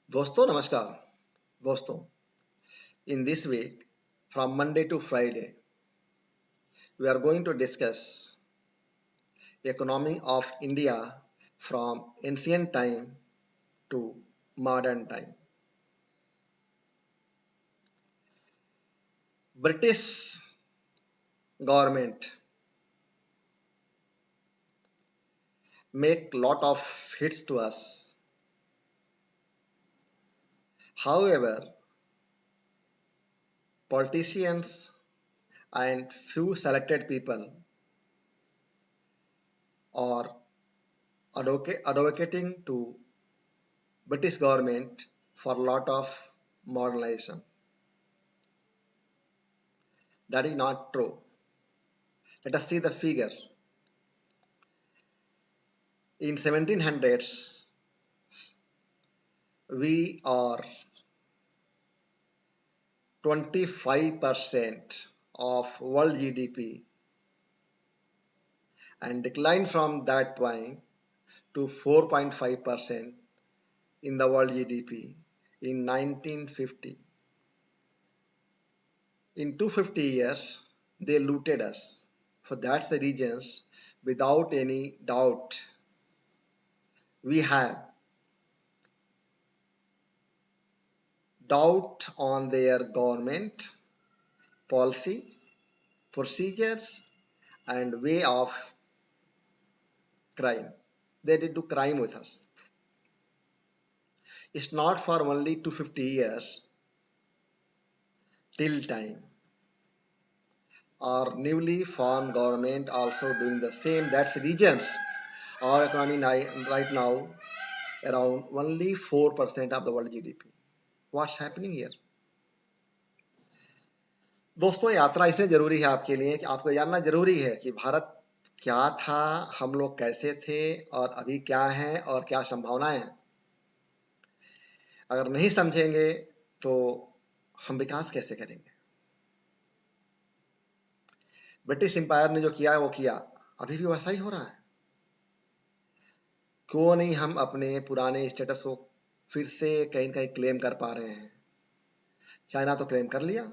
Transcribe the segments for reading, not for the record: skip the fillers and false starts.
दोस्तों नमस्कार। दोस्तों, in this week from Monday to Friday we are going to discuss economy of India from ancient time to modern time. British government make lot of hits to us. However, politicians and few selected people are advocating to British government for lot of modernization. That is not true. Let us see the figure. In 1700s, we are 25% of world GDP and declined from that point to 4.5% in the world GDP in 1950. In 250 years, they looted us. For that's the reasons, without any doubt, we have doubt on their government, policy, procedures, and way of crime. They did do crime with us. It's not for only 250 years till time. Our newly formed government also doing the same. That's reasons our economy right now around only 4% of the world GDP. What's happening here? दोस्तों, यात्रा इसलिए जरूरी है आपके लिए कि आपको जानना जरूरी है कि भारत क्या था, हम लोग कैसे थे और अभी क्या है और क्या संभावनाएं हैं। अगर नहीं समझेंगे तो हम विकास कैसे करेंगे। ब्रिटिश एम्पायर ने जो किया है वो किया, अभी भी वैसा ही हो रहा है। क्यों नहीं हम अपने पुराने स्टेटस को फिर से कहीं कहीं क्लेम कर पा रहे हैं। चाइना तो क्लेम कर लिया,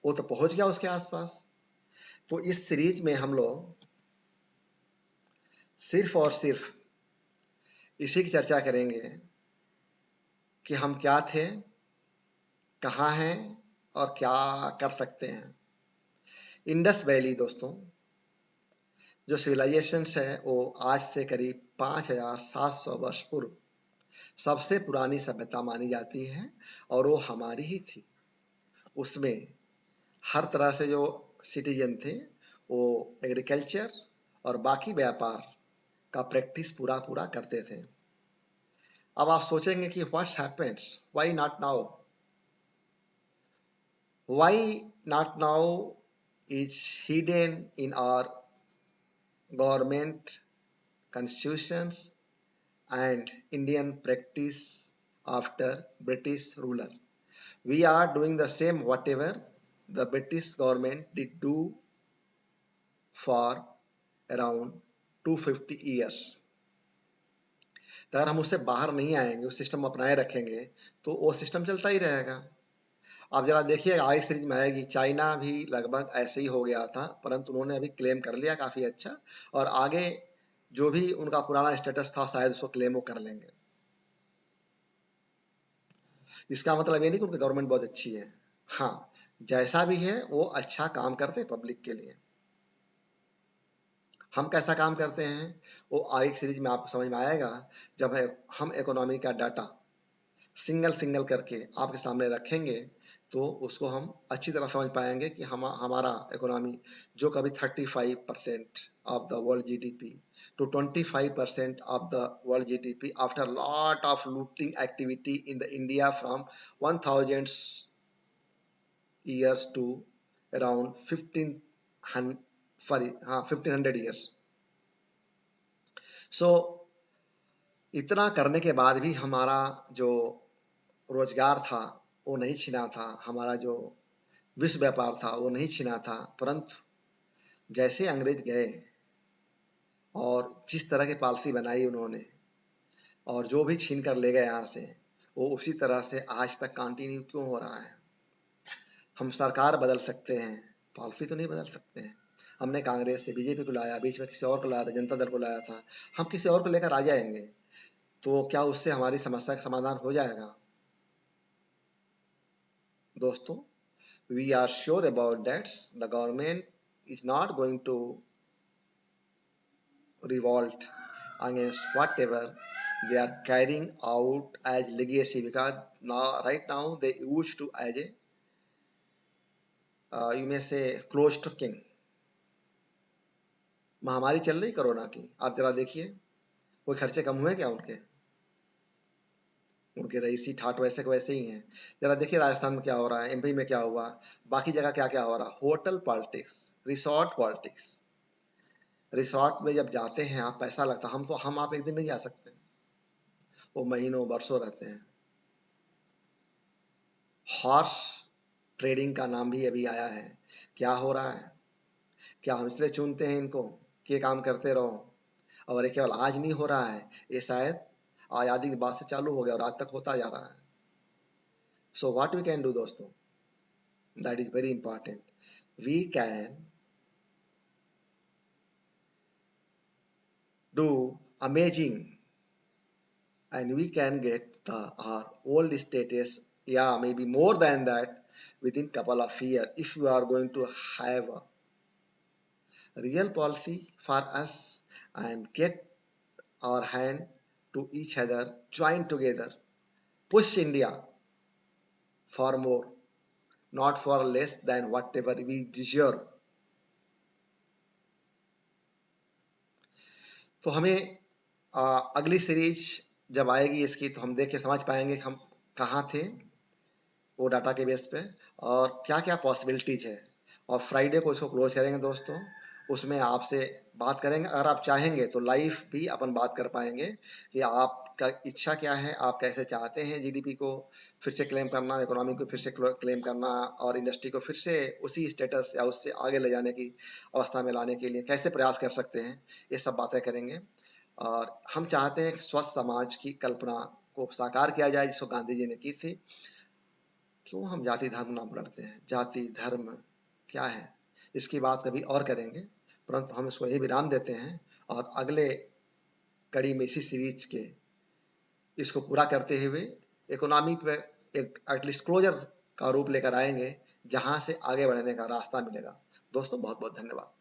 वो तो पहुंच गया उसके आसपास। तो इस सीरीज में हम लोग सिर्फ और सिर्फ इसी की चर्चा करेंगे कि हम क्या थे, कहाँ हैं और क्या कर सकते हैं। इंडस वैली दोस्तों, जो सिविलाइजेशन है वो आज से करीब 5700 वर्ष पूर्व सबसे पुरानी सभ्यता मानी जाती है और वो हमारी ही थी। उसमें हर तरह से जो सिटीजन थे वो एग्रीकल्चर और बाकी व्यापार का प्रैक्टिस पूरा करते थे। अब आप सोचेंगे कि what's happens, why not now, why not now is hidden in our government constitutions and Indian practice after British ruler. We are doing the same whatever the British government did do for around 250 years. अगर हम उससे बाहर नहीं आएंगे, उस system अपनाए रखेंगे तो वो सिस्टम चलता ही रहेगा। आप जरा देखिए, आगे सीरीज में आएगी, चाइना भी लगभग ऐसे ही हो गया था, परंतु उन्होंने अभी क्लेम कर लिया काफी अच्छा, और आगे जो भी उनका पुराना स्टेटस था शायद उसको क्लेम वो कर लेंगे। इसका मतलब ये नहीं कि उनकी गवर्नमेंट बहुत अच्छी है। हाँ, जैसा भी है वो अच्छा काम करते हैं पब्लिक के लिए। हम कैसा काम करते हैं वो आगे सीरीज में आपको समझ में आएगा, जब हम इकोनॉमी का डाटा सिंगल करके आपके सामने रखेंगे तो उसको हम अच्छी तरह समझ पाएंगे कि हमारा इकोनॉमी जो कभी 35% of the world GDP to 25% of the world GDP after lot of looting activity in the India from 1000 years to around 1500 years. So इतना करने के बाद भी हमारा जो रोजगार था वो नहीं छिना था, हमारा जो विश्व व्यापार था वो नहीं छिना था, परंतु जैसे अंग्रेज गए और जिस तरह की पॉलिसी बनाई उन्होंने और जो भी छीन कर ले गए यहाँ से, वो उसी तरह से आज तक कंटिन्यू क्यों हो रहा है? हम सरकार बदल सकते हैं, पॉलिसी तो नहीं बदल सकते हैं। हमने कांग्रेस से बीजेपी को लाया, बीच में किसी और को लाया था, जनता दल को लाया था, हम किसी और को लेकर आ जाएंगे तो क्या उससे हमारी समस्या का समाधान हो जाएगा? दोस्तों, we are sure about that the government is not going to revolt against whatever they are carrying out as legacy, because now right now they used to as a you may say close to king. महामारी चल रही corona की, आप जरा देखिए, कोई खर्चे कम हुए क्या उनके? उनके रईसी ठाट वैसे के वैसे ही हैं। जरा देखिए राजस्थान में क्या हो रहा है, एमपी में क्या हुआ, बाकी जगह क्या क्या हो रहा है। Hotel politics, resort politics. Resort में जब जाते हैं आप, पैसा लगता, हम आप एक दिन नहीं जा सकते, वो महीनों वर्षों रहते हैं। हॉर्स ट्रेडिंग का नाम भी अभी आया है। क्या हो रहा है? क्या हम इसलिए चुनते हैं इनको कि ये काम करते रहो? और ये केवल आज नहीं हो रहा है, ये शायद आज़ादी के बाद से चालू हो गया और आज तक होता जा रहा है। So what we can do दोस्तों, that is very important. We can do amazing and we can get our old status, yeah, maybe more than that, within couple of years, if we are going to have a real policy for us and get our hand to each other, join together, push India for more, not for less than whatever we deserve. तो हमें अगली series जब आएगी इसकी, तो हम देख के समझ पाएंगे कि हम कहाँ थे वो डाटा के बेस पे और क्या क्या पॉसिबिलिटीज है। और फ्राइडे को इसको क्लोज करेंगे दोस्तों, उसमें आपसे बात करेंगे। अगर आप चाहेंगे तो लाइव भी अपन बात कर पाएंगे कि आपका इच्छा क्या है, आप कैसे चाहते हैं जीडीपी को फिर से क्लेम करना, इकोनॉमी को फिर से क्लेम करना और इंडस्ट्री को फिर से उसी स्टेटस या उससे आगे ले जाने की अवस्था में लाने के लिए कैसे प्रयास कर सकते हैं, ये सब बातें करेंगे। और हम चाहते हैं कि स्वस्थ समाज की कल्पना को साकार किया जाए, जिसको गांधी जी ने की थी। क्यों हम जाति धर्म नाम लड़ते हैं? जाति धर्म क्या है, इसकी बात कभी और करेंगे, परंतु हम इसको यही विराम देते हैं और अगले कड़ी में इसी सीरीज के इसको पूरा करते हुए इकोनॉमी पे एक एटलीस्ट क्लोजर का रूप लेकर आएंगे, जहां से आगे बढ़ने का रास्ता मिलेगा। दोस्तों बहुत बहुत धन्यवाद।